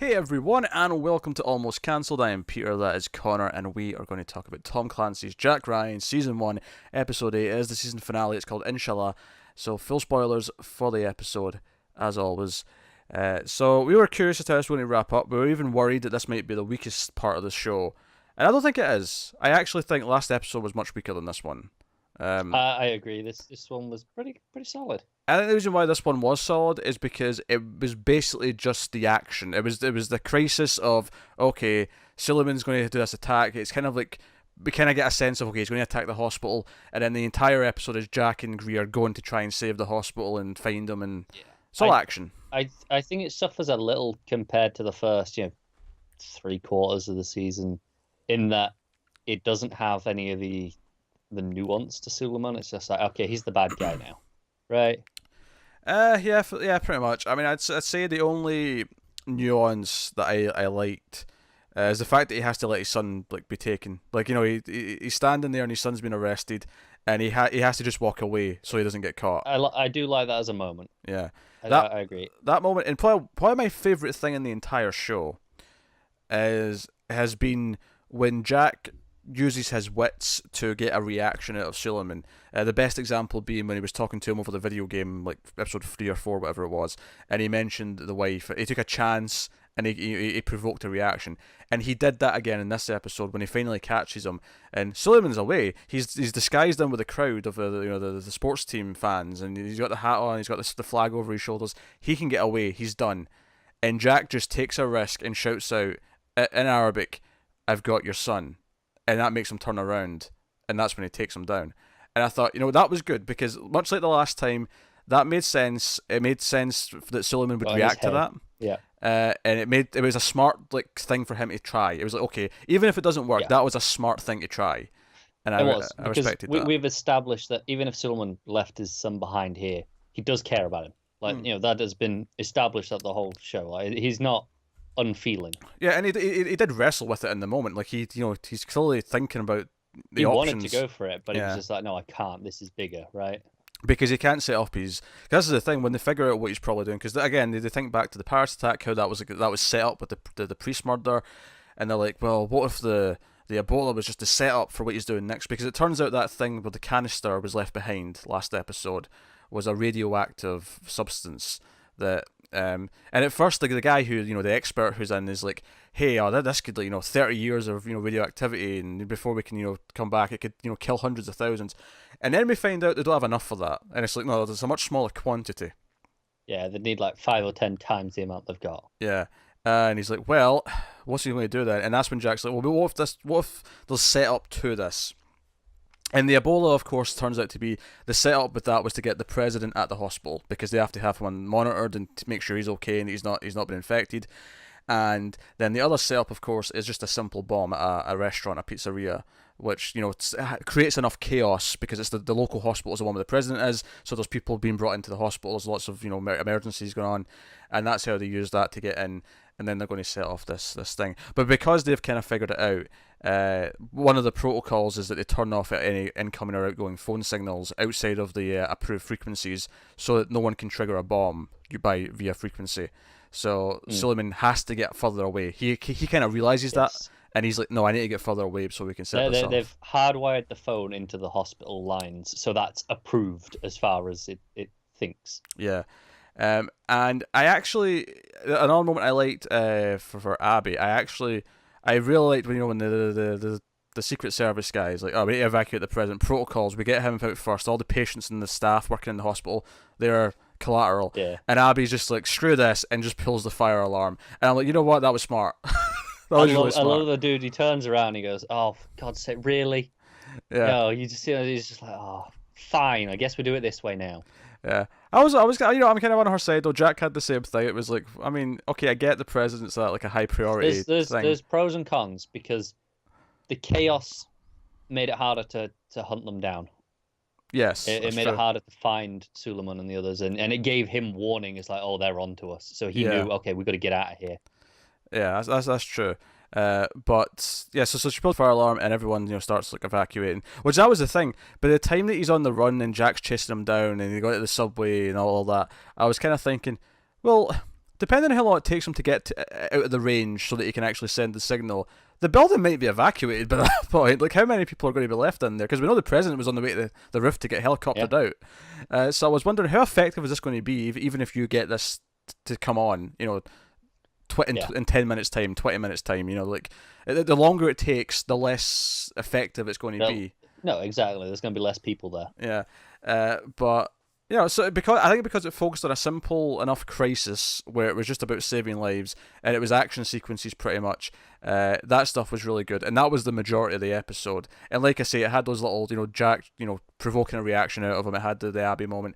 Hey everyone, and welcome to Almost Cancelled. I am Peter, that is Connor, and we are going to talk about Tom Clancy's Jack Ryan Season 1, Episode 8. It is the season finale, it's called Inshallah, so full spoilers for the episode, as always. So we were curious as to how this was going to wrap up. We were even worried that this might be the weakest part of the show, and I don't think it is. I actually think last episode was much weaker than this one. I agree. This one was pretty solid. I think the reason why this one was solid is because it was basically just the action. It was the crisis of, okay, Suleiman's going to do this attack. It's kind of like we kind of get a sense of, okay, he's going to attack the hospital, and then the entire episode is Jack and Greer going to try and save the hospital and find him, and it's all action. I think it suffers a little compared to the first, 3/4 of the season, in that it doesn't have any of the nuance to Suleiman. It's just like, okay, he's the bad guy now, right? Yeah, pretty much. I mean, I'd say the only nuance that I liked is the fact that he has to let his son be taken. He's standing there and his son's been arrested, and he has to just walk away so he doesn't get caught. I do like that as a moment. Yeah, I agree. That moment, and probably my favorite thing in the entire show has been when Jack uses his wits to get a reaction out of Suleiman. The best example being when he was talking to him over the video game, like episode 3 or 4, whatever it was, and he mentioned the wife. He took a chance and he provoked a reaction, and he did that again in this episode when he finally catches him. And Suleiman's away. He's disguised him with a crowd of the sports team fans, and he's got the hat on. He's got the flag over his shoulders. He can get away. He's done. And Jack just takes a risk and shouts out in Arabic, "I've got your son." And that makes him turn around, and that's when he takes him down. And I thought, that was good, because much like the last time, that made sense. It made sense that Suleiman would react to that. Yeah. And it was a smart thing for him to try. It was like, okay, even if it doesn't work, that was a smart thing to try. And I respected that. We've established that even if Suleiman left his son behind here, he does care about him. That has been established at the whole show. He's not unfeeling. Yeah, and he did wrestle with it in the moment. He's clearly thinking about the options. He wanted to go for it, but he was just like, no, I can't. This is bigger, right? Because he can't set up his. This is the thing, when they figure out what he's probably doing. Because again, they think back to the Paris attack, how that was set up with the priest murder, and they're like, well, what if the Ebola was just a setup for what he's doing next? Because it turns out that thing where the canister was left behind last episode was a radioactive substance that. And at first, the guy who, the expert who's in is like, hey, this could, 30 years of, radioactivity, and before we can, come back, it could, kill hundreds of thousands. And then we find out they don't have enough of that. And it's like, no, there's a much smaller quantity. Yeah, they need 5 or 10 times the amount they've got. Yeah. And he's like, well, what's he going to do then? And that's when Jack's like, well, what if there's set up to this? And the Ebola, of course, turns out to be the setup with that was to get the president at the hospital, because they have to have him monitored and to make sure he's okay and he's not been infected. And then the other setup, of course, is just a simple bomb at a restaurant, a pizzeria, which creates enough chaos because it's the local hospital is the one where the president is. So there's people being brought into the hospital. There's lots of emergencies going on, and that's how they use that to get in. And then they're going to set off this thing. But because they've kind of figured it out, one of the protocols is that they turn off any incoming or outgoing phone signals outside of the approved frequencies, so that no one can trigger a bomb via frequency. So Suleiman has to get further away. He kind of realizes that, and he's like, no, I need to get further away so we can set this off. They've hardwired the phone into the hospital lines, so that's approved as far as it thinks. Yeah. And I actually, another moment I liked for Abby, I really liked when the Secret Service guys like, oh, we need to evacuate the president, protocols, we get him out first, all the patients and the staff working in the hospital, they're collateral, and Abby's just like, screw this, and just pulls the fire alarm, and I'm like, you know what, that was smart. Really smart. I love the dude, he turns around and he goes, oh, for God's sake, really? Yeah. No, he's just like, oh, fine, I guess we do it this way now. Yeah, I was, I'm kind of on her side though. Jack had the same thing. It was like, I mean, okay, I get the president's like a high priority thing. There's pros and cons, because the chaos made it harder to hunt them down. Yes, it made it harder to find Suleiman and the others, and it gave him warning. It's like, oh, they're on to us, so he knew, okay, we've got to get out of here. Yeah, that's true. But yeah, so she pulled the fire alarm and everyone starts evacuating. Which that was the thing. By the time that he's on the run and Jack's chasing him down and he got to the subway and all that, I was kind of thinking, well, depending on how long it takes him to get out of the range so that he can actually send the signal, the building might be evacuated by that point. Like, how many people are going to be left in there? Because we know the president was on the way to the roof to get helicoptered out. So I was wondering, how effective is this going to be, even if you get this to come on, in 10 minutes time, 20 minutes time, like, the longer it takes, the less effective it's going to be. No, exactly. There's going to be less people there. Yeah. But so because it focused on a simple enough crisis where it was just about saving lives and it was action sequences pretty much, that stuff was really good, and that was the majority of the episode. And like I say, it had those little, Jack, provoking a reaction out of him. It had the Abby moment.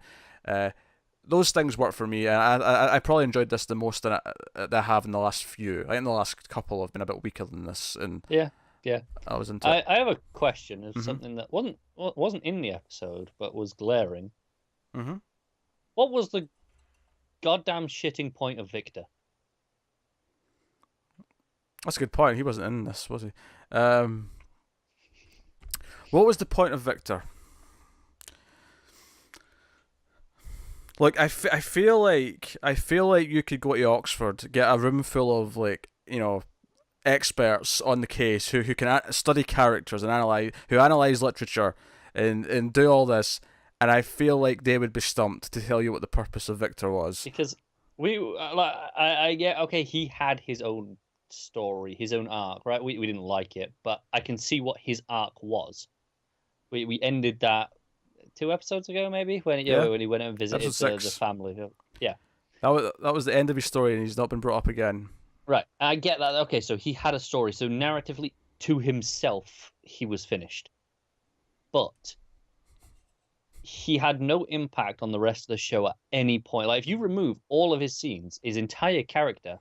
Those things work for me. I probably enjoyed this the most that I have in the last few. I think the last couple have been a bit weaker than this. And yeah, I was into it. I have a question of something that wasn't in the episode but was glaring. Mm-hmm. What was the goddamn shitting point of Victor? That's a good point. He wasn't in this, was he? What was the point of Victor? Like, I feel like you could go to Oxford, get a room full of, like, experts on the case who can study characters and analyze literature and do all this, and I feel like they would be stumped to tell you what the purpose of Victor was. Because I get, okay, he had his own story, his own arc, right? We didn't like it, but I can see what his arc was. We ended that 2 episodes ago, maybe, when he went and visited the family. Yeah, that was the end of his story, and he's not been brought up again. Right, I get that. Okay, so he had a story. So narratively, to himself, he was finished, but he had no impact on the rest of the show at any point. Like, if you remove all of his scenes, his entire character,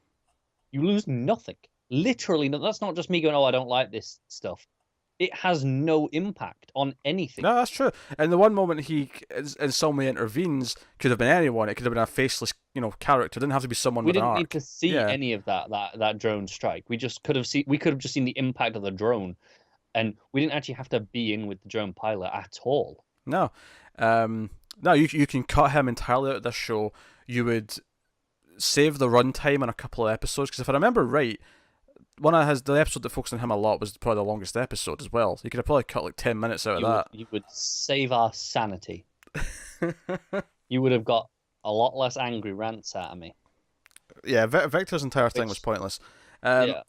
you lose nothing. Literally, that's not just me going, "Oh, I don't like this stuff." It has no impact on anything. No, that's true. And the one moment he in some way intervenes could have been anyone. It could have been a faceless, character. It didn't have to be someone with an arc. We didn't need to see any of that drone strike. We just could have just seen the impact of the drone, and we didn't actually have to be in with the drone pilot at all. No, no. You can cut him entirely out of this show. You would save the runtime on a couple of episodes, because if I remember right, the episode that focused on him a lot was probably the longest episode as well. So you could have probably cut like 10 minutes out of that. You would save our sanity. You would have got a lot less angry rants out of me. Yeah, Victor's entire thing was pointless. The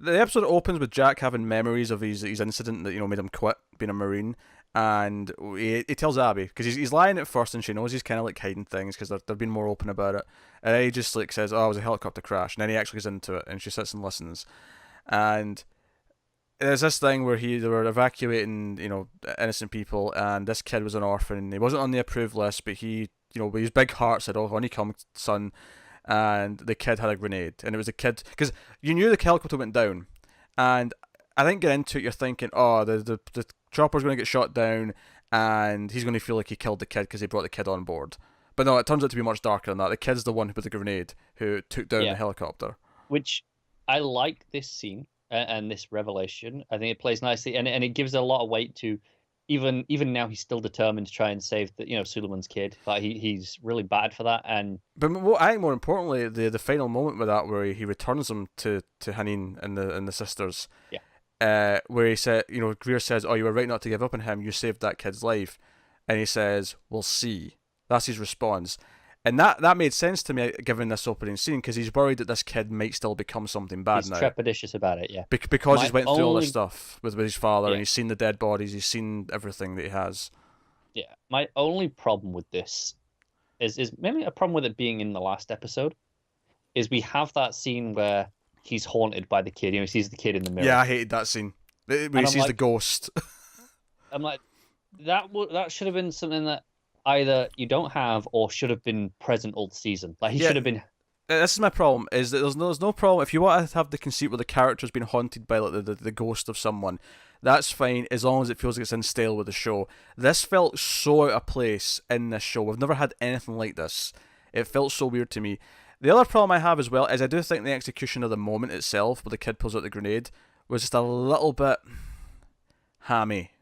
episode opens with Jack having memories of his incident that made him quit being a Marine, and he tells Abby, because he's lying at first, and she knows he's kind of like hiding things because they're being more open about it, and then he just like says, "Oh, it was a helicopter crash," and then he actually goes into it, and she sits and listens, and there's this thing where they were evacuating innocent people, and this kid was an orphan. He wasn't on the approved list, but he with his big heart said, "Oh, on you come, son." And the kid had a grenade, and it was a kid, because you knew the helicopter went down, and I think getting into it, you're thinking, oh, the chopper's going to get shot down, and he's going to feel like he killed the kid because he brought the kid on board. But no, it turns out to be much darker than that. The kid's the one with the grenade who took down the helicopter. Which, I like this scene and this revelation. I think it plays nicely, and it gives a lot of weight to, even now he's still determined to try and save Suleiman's kid. Like, he's really bad for that. But I think more importantly, the final moment with that, where he returns them to Haneen and the sisters. Yeah. Where he said, Greer says, "Oh, you were right not to give up on him. You saved that kid's life," and he says, "We'll see." That's his response, and that made sense to me given this opening scene, because he's worried that this kid might still become something bad now. He's trepidatious about it, yeah. Because he's went through all this stuff with his father, and he's seen the dead bodies, he's seen everything that he has. Yeah, my only problem with this is maybe a problem with it being in the last episode, is we have that scene where he's haunted by the kid. He sees the kid in the mirror. Yeah, I hated that scene. When he sees the ghost. I'm like, that should have been something that either you don't have or should have been present all season. Like, he should have been. This is my problem, is that there's no problem. If you want to have the conceit where the character's been haunted by like the ghost of someone, that's fine, as long as it feels like it's in style with the show. This felt so out of place in this show. We've never had anything like this. It felt so weird to me. The other problem I have as well is I do think the execution of the moment itself, where the kid pulls out the grenade, was just a little bit hammy.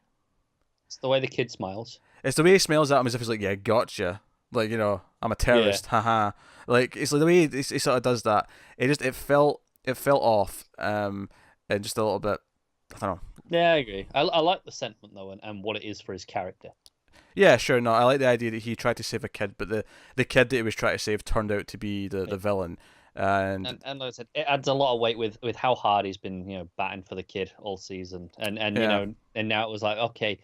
It's the way the kid smiles. It's the way he smiles at him, as if he's like, "Yeah, gotcha." Like, I'm a terrorist, haha. Like it's like the way he sort of does that. It felt off, and just a little bit. I don't know. Yeah, I agree. I like the sentiment though, and what it is for his character. Yeah, sure. No, I like the idea that he tried to save a kid, but the kid that he was trying to save turned out to be the villain. And And like I said, it adds a lot of weight with how hard he's been, batting for the kid all season, and yeah, and now it was like, okay,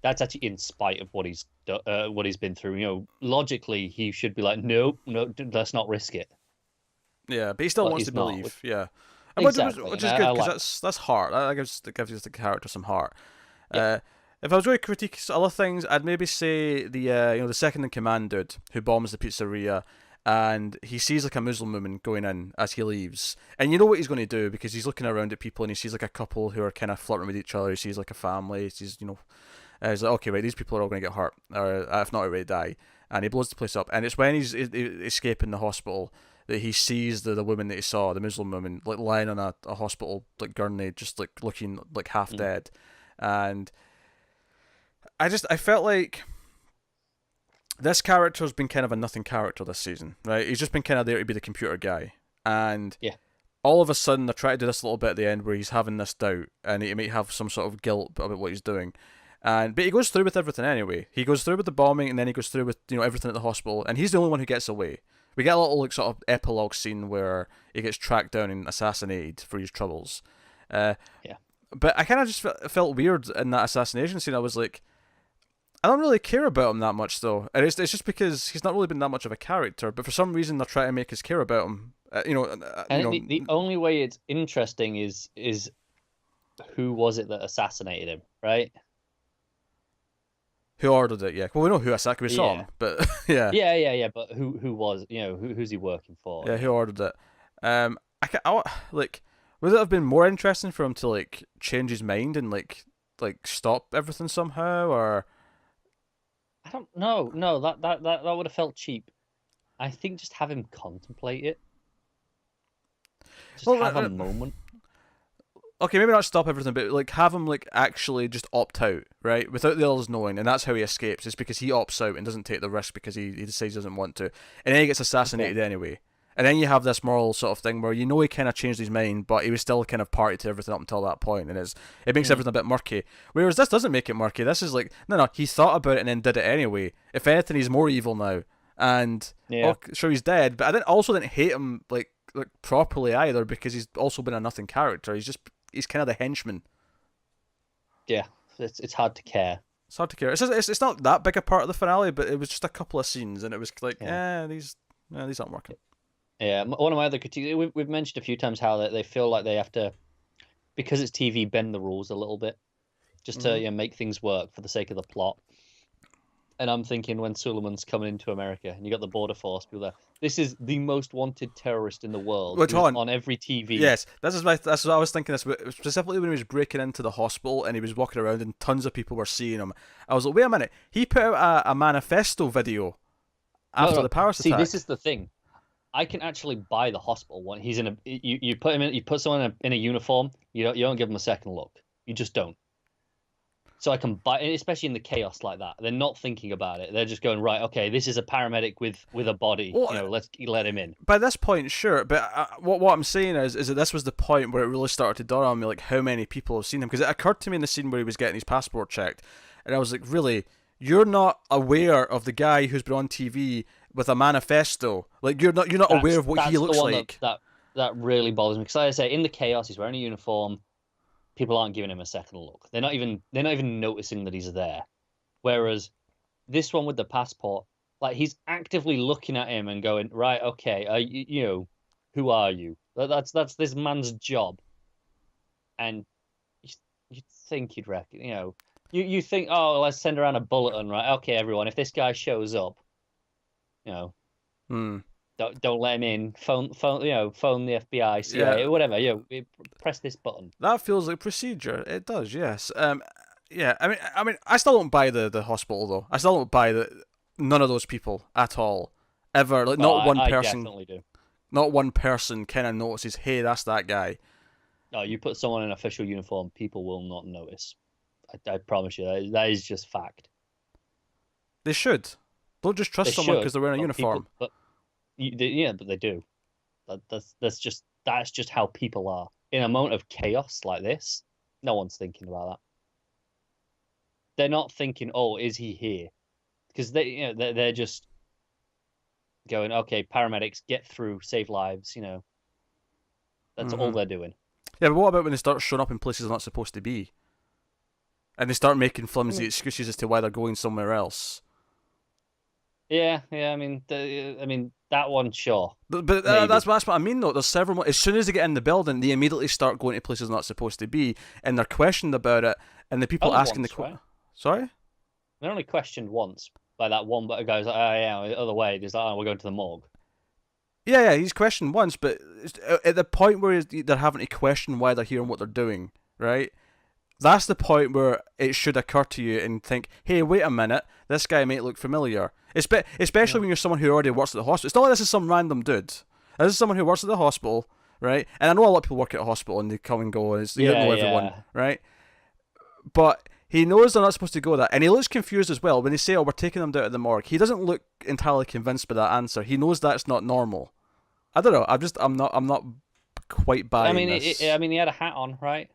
that's actually in spite of what he's been through. Logically, he should be like, no, no, let's not risk it. yeah, but he still But wants to he's not. believe. Yeah, and Exactly, which and is I good because like. that's heart. That gives the character some heart. Yeah, Uh, if I was going to critique other things, I'd maybe say the second in command dude who bombs the pizzeria, and he sees like a Muslim woman going in as he leaves, and you know what he's going to do because he's looking around at people and he sees like a couple who are kind of flirting with each other. He sees like a family. He sees he's like, okay, right, these people are all going to get hurt, or if not already die, and he blows the place up. And it's when he's escaping the hospital that he sees the woman that he saw, the Muslim woman, like lying on a hospital like gurney, just like looking like half dead, and I felt like this character's been kind of a nothing character this season, right? He's just been kind of there to be the computer guy, and yeah, all of a sudden they try to do this little bit at the end where he's having this doubt and he might have some sort of guilt about what he's doing, but he goes through with everything anyway. He goes through with the bombing and then he goes through with everything at the hospital, and he's the only one who gets away. We get a little like sort of epilogue scene where he gets tracked down and assassinated for his troubles. yeah. But I kind of just felt weird in that assassination scene. I was like, I don't really care about him that much though, and it's just because he's not really been that much of a character. But for some reason, they're trying to make us care about him. I think the only way it's interesting is who was it that assassinated him, right? who ordered it. Yeah, well, we know who Asaka we saw Yeah. him, but yeah, Yeah. But who was who's he working for? yeah, who ordered it? Like, would it have been more interesting for him to like change his mind and like stop everything somehow, or I don't know. No, that would have felt cheap. I think just have him contemplate it. Just well, have a moment. okay, maybe not stop everything, but like have him like actually just opt out, right, without the others knowing, and that's how he escapes. It's because he opts out and doesn't take the risk because he decides he doesn't want to, and then he gets assassinated anyway. And then you have this moral sort of thing where he kind of changed his mind, but he was still kind of party to everything up until that point, and it makes everything a bit murky. Whereas this doesn't make it murky. This is like no, he thought about it and then did it anyway. If anything, he's more evil now, and sure he's dead, but I also didn't hate him like properly either because he's also been a nothing character. He's kind of the henchman. Yeah, it's hard to care. It's hard to care. It's not that big a part of the finale, but it was just a couple of scenes, and it was like, these aren't working. Yeah, one of my other critiques, we've mentioned a few times how they feel like they have to, because it's TV, bend the rules a little bit, just to make things work for the sake of the plot. And I'm thinking when Suleiman's coming into America and you got the border force people there, this is the most wanted terrorist in the world. Which on every TV. Yes, that's what I was thinking. Specifically when he was breaking into the hospital and he was walking around and tons of people were seeing him. I was like, wait a minute, he put out a manifesto video after the Paris attack. See, this is the thing. I can actually buy the hospital one. He's in a you put him in. You put someone in a uniform. You don't give them a second look. You just don't. So I can buy, especially in the chaos like that. They're not thinking about it. They're just going, right, okay, this is a paramedic with a body. Well, let's let him in. By this point, sure, but what I'm saying is that this was the point where it really started to dawn on me, like how many people have seen him. Because it occurred to me in the scene where he was getting his passport checked, and I was like, really, you're not aware of the guy who's been on TV with a manifesto? Like you're not aware of what he looks like. That really bothers me because, like I say, in the chaos, he's wearing a uniform. People aren't giving him a second look. They're not even noticing that he's there. Whereas this one with the passport, like he's actively looking at him and going, right, okay, who are you? That's this man's job. And you think he'd reckon, you think, oh, let's send around a bulletin, right? Okay, everyone, if this guy shows up, don't let him in. Phone the FBI, CIA, whatever. Press this button. That feels like procedure. It does, yes. Yeah. I mean, I still don't buy the hospital though. I still don't buy none of those people at all, ever. Like not one person. I definitely do. Not one person kind of notices. Hey, that's that guy. No, you put someone in an official uniform, people will not notice. I promise you, that is just fact. They should. Don't just trust someone because they're wearing a uniform. Yeah, but they do. That's just how people are. In a moment of chaos like this, no one's thinking about that. They're not thinking, "Oh, is he here?" Because they're just going, "Okay, paramedics, get through, save lives." That's all Mm-hmm. they're doing. Yeah, but what about when they start showing up in places they're not supposed to be, and they start making I flimsy mean, excuses as to why they're going somewhere else? yeah, yeah. I mean that one, sure, But maybe. that's what I mean, though. There's several. As soon as they get in the building, they immediately start going to places they're not supposed to be, and they're questioned about it. And the people Only asking once, right? sorry, They're only questioned once by that one, but goes, "Oh yeah, the other way." He's like, "Oh, we're going to the morgue." yeah, he's questioned once, but at the point where they're having to question why they're here and what they're doing, right? That's the point where it should occur to you and think, hey, wait a minute, this guy might look familiar. Especially Yeah. when you're someone who already works at the hospital. It's not like this is some random dude. This is someone who works at the hospital, right? And I know a lot of people work at a hospital and they come and go, and you don't Yeah, know everyone, yeah. right? But he knows they're not supposed to go that, and he looks confused as well when they say, "Oh, we're taking them down to the morgue." He doesn't look entirely convinced by that answer. He knows that's not normal. I don't know. I'm not quite I buying mean, this. I mean, he had a hat on, right?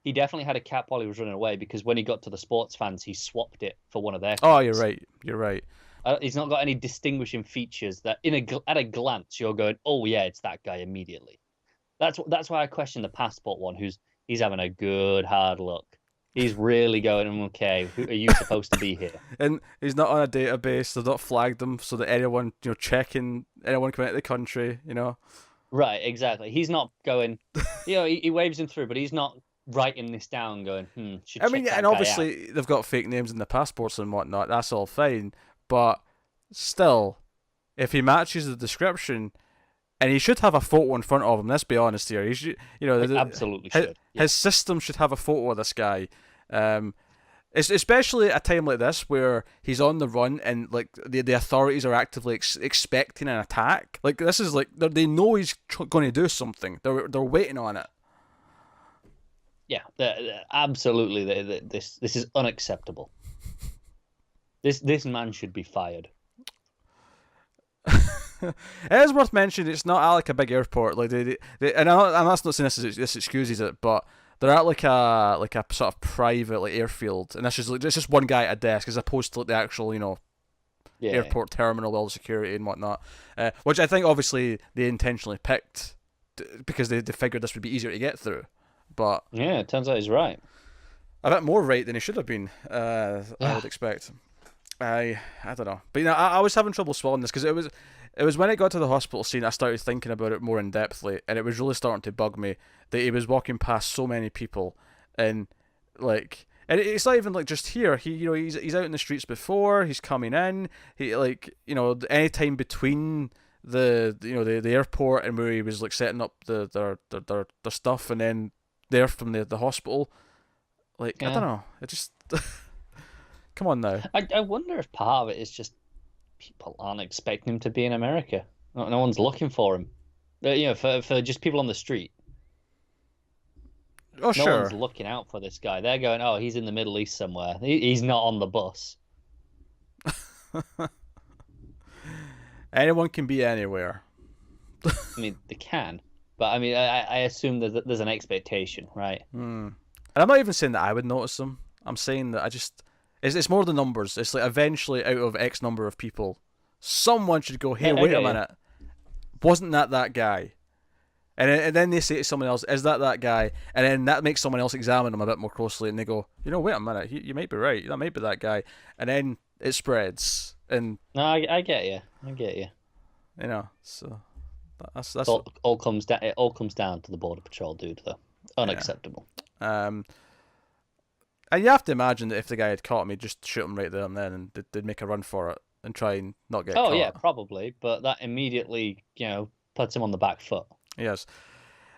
He definitely had a cap while he was running away because when he got to the sports fans, he swapped it for one of their Oh, you're caps. right. You're right. He's not got any distinguishing features that, at a glance, you're going, "Oh yeah, it's that guy" immediately. That's why I question the passport one. He's having a good hard look. He's really going, "Okay, who are you supposed to be here?" And he's not on a database. They've not flagged him so that anyone, checking anyone coming out of the country. Right, exactly. He's not going. He waves him through, but he's not writing this down, going, should I mean, check yeah, and that guy out. obviously they've got fake names in the passports and whatnot. That's all fine, but still, if he matches the description, and he should have a photo in front of him. Let's be honest here. He should, He absolutely his, should. Yeah. his system should have a photo of this guy. Um, especially at a time like this where he's on the run and like the authorities are actively expecting an attack. Like this is like they know he's going to do something. They're waiting on it. Yeah, absolutely. This is unacceptable. This man should be fired. It is worth mentioning it's not at like a big airport. Like and that's not saying this excuses it, but they're at like a sort of private like airfield, and this is like it's just one guy at a desk as opposed to like the actual Yeah, airport terminal with all the security and whatnot, which I think obviously they intentionally picked because they figured this would be easier to get through, but yeah. It turns out he's right. a bit more right than he should have been. I would expect. I don't know, but I was having trouble swallowing this because it was when it got to the hospital scene I started thinking about it more in depthly, and it was really starting to bug me that he was walking past so many people, and like. And it's not even like just here. He's out in the streets before. He's coming in. He any time between the airport and where he was like setting up their stuff, and then there from the hospital. Like I don't Yeah, know. It just come on now. I wonder if part of it is just people aren't expecting him to be in America. No one's looking for him. For just people on the street. Oh No one's sure. looking out for this guy. They're going, "Oh, he's in the Middle East somewhere. He's not on the bus." Anyone can be anywhere. I mean, they can, but I mean, I assume there's an expectation, right? Hmm. And I'm not even saying that I would notice them. I'm saying that it's more the numbers. It's like eventually out of X number of people, someone should go, hey, I wait a get you. minute, wasn't that guy? And then they say to someone else, is that guy? And then that makes someone else examine them a bit more closely, and they go, wait a minute, you might be right. That might be that guy. And then it spreads, and No, I get you. I get you. so that's It all comes down. It all comes down to the border patrol dude, though. yeah. Unacceptable. Um, and you have to imagine that if the guy had caught me, just shoot him right there and then, and they'd make a run for it and try and not get Oh yeah, caught. probably, but that immediately, puts him on the back foot. Yes.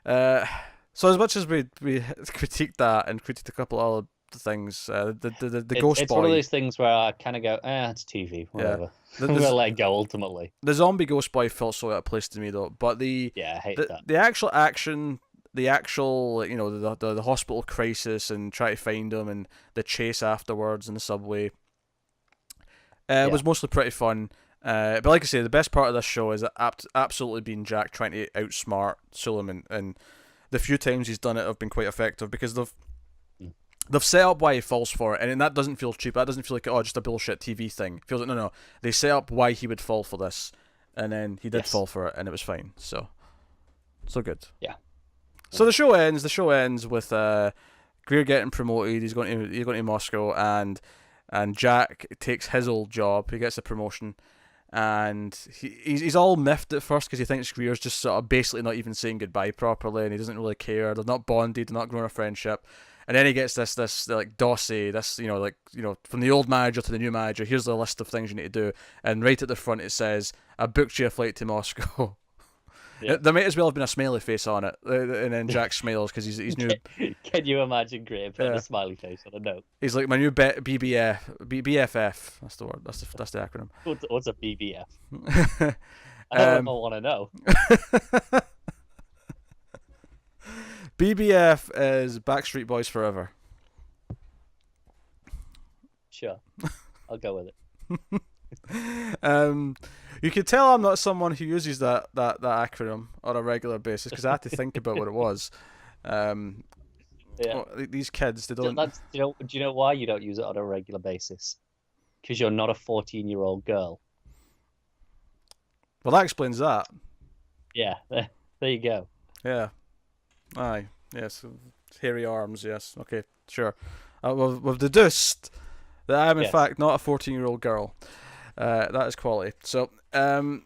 Uh, so as much as we critiqued that and critiqued a couple other things, the Ghost It's one of Boy, those things where I kind of go, it's TV, yeah, whatever. the, I'm gonna the let it go ultimately. the zombie Ghost Boy felt so out of place to me though. But Yeah, I hate the that. the actual action, the actual the hospital crisis and try to find him and the chase afterwards in the subway, Yeah, was mostly pretty fun. But like I say, the best part of this show is absolutely being Jack trying to outsmart Suleiman, and the few times he's done it have been quite effective because they've set up why he falls for it, and that doesn't feel cheap. That doesn't feel like just a bullshit TV thing. It feels like no, they set up why he would fall for this, and then he did fall for it, and it was fine. So good. Yeah. So the show ends. The show ends with Greer getting promoted. He's going to Moscow, and Jack takes his old job. He gets a promotion, and he's all miffed at first because he thinks Greer's just sort of basically not even saying goodbye properly, and he doesn't really care. They're not bonded. They're not growing a friendship. And then he gets this like dossier, from the old manager to the new manager. Here's the list of things you need to do, and right at the front it says, "I booked you a flight to Moscow." Yeah. There might as well have been a smiley face on it, and then Jack smiles because he's new. Can you imagine Graham putting a smiley face on a note? He's like, my new BFF. That's the word. That's the acronym. What's a BBF? I don't want to know. BBF is Backstreet Boys Forever. Sure, I'll go with it. You can tell I'm not someone who uses that acronym on a regular basis because I had to think about what it was. These kids, they don't. Do you know why you don't use it on a regular basis? Because you're not a 14-year-old girl. Well, that explains that. Yeah, there you go. Yeah. Aye. Yes. Hairy arms. Yes. Okay. Sure. We've deduced that I am in fact not a 14-year-old girl. That is quality. So, and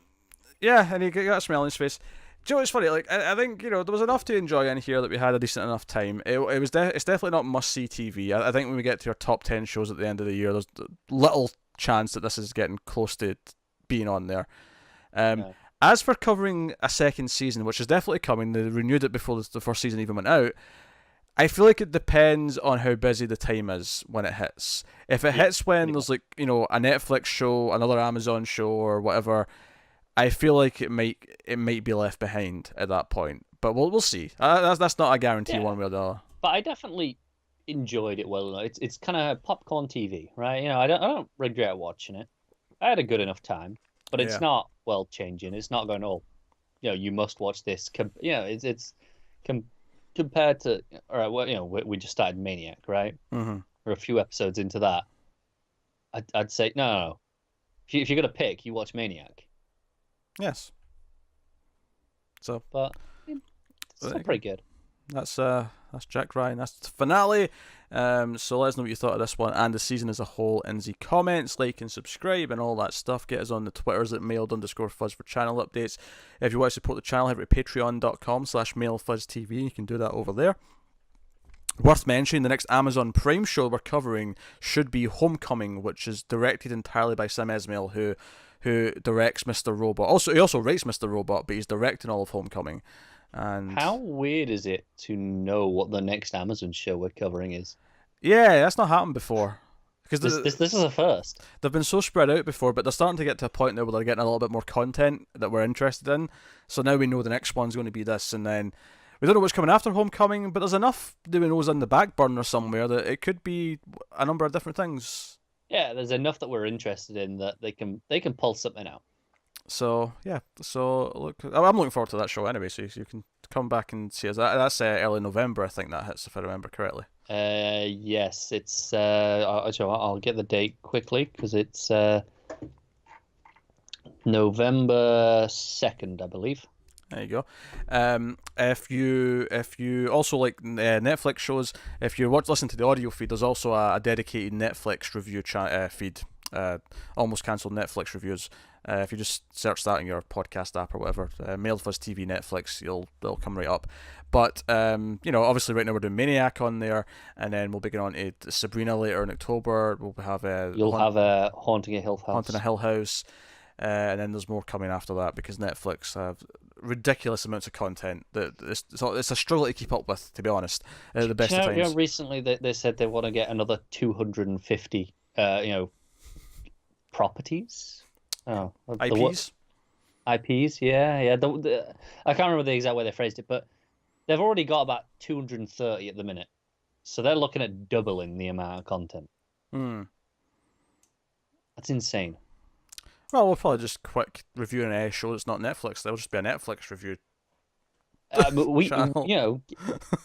he got a smile on his face. Do you know what's funny? Like, I think there was enough to enjoy in here that we had a decent enough time. It's definitely not must-see TV. I think when we get to our top 10 shows at the end of the year, there's little chance that this is getting close to being on there. As for covering a second season, which is definitely coming, they renewed it before the first season even went out. I feel like it depends on how busy the time is when it hits. If it hits when there's a Netflix show, another Amazon show, or whatever, I feel like it might be left behind at that point. But we'll see. That's not a guarantee one way or the other. But I definitely enjoyed it well enough. It's kind of popcorn TV, right? I don't regret watching it. I had a good enough time, but it's not world changing. It's not going you must watch this. It's compared to we just started Maniac, right? Mm-hmm. We're a few episodes into that. I'd say no. If you're gonna pick, you watch Maniac. Yes. So, but it's still pretty good. That's Jack Ryan. That's the finale. So let us know what you thought of this one and the season as a whole in the comments. Like and subscribe and all that stuff. Get us on the Twitters at mailed_fuzz for channel updates. If you want to support the channel, head to patreon.com/mailfuzztv. You can do that over there. Worth mentioning, the next Amazon Prime show we're covering should be Homecoming, which is directed entirely by Sam Esmail, who directs Mr. Robot. He also writes Mr. Robot, but he's directing all of Homecoming. And how weird is it to know what the next Amazon show we're covering is? Yeah, that's not happened before. Because this is a first. They've been so spread out before, but they're starting to get to a point now where they're getting a little bit more content that we're interested in. So now we know the next one's going to be this, and then we don't know what's coming after Homecoming, but there's enough that we know is in the back burner somewhere that it could be a number of different things. Yeah, there's enough that we're interested in that they can pull something out. So look, I'm looking forward to that show anyway. So you can come back and see us. That's early November, I think that hits, if I remember correctly. Yes, it's. I'll get the date quickly because it's November 2nd, I believe. There you go. If you also like Netflix shows, if you listen to the audio feed, there's also a dedicated Netflix review feed. Almost cancelled Netflix reviews. If you just search that in your podcast app or whatever, Mailed Fuzz TV Netflix, they'll come right up. But obviously right now we're doing Maniac on there, and then we'll be going on to Sabrina later in October. We'll have Haunting a Hill House. Haunting a Hill House. And then there's more coming after that because Netflix have ridiculous amounts of content that it's a struggle to keep up with, to be honest, at the best of times. Recently they said they want to get another 250 properties. IPs? IPs, yeah. I can't remember the exact way they phrased it, but they've already got about 230 at the minute. So they're looking at doubling the amount of content. That's insane. Well, we'll probably just quick review an show that's not Netflix. There'll just be a Netflix review But we, channel. you know,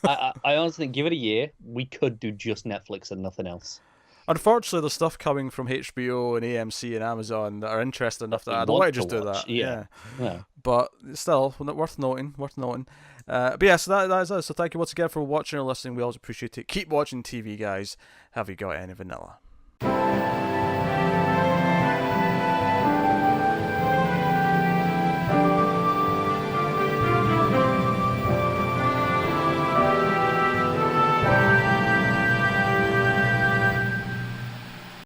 I honestly think give it a year, we could do just Netflix and nothing else. Unfortunately, there's stuff coming from HBO and AMC and Amazon that are interesting enough that We I don't want want to just to do watch, that. yeah. Yeah. But still, worth noting. Worth noting. But yeah, so that is us. So thank you once again for watching or listening. We always appreciate it. Keep watching TV, guys. Have you got any vanilla?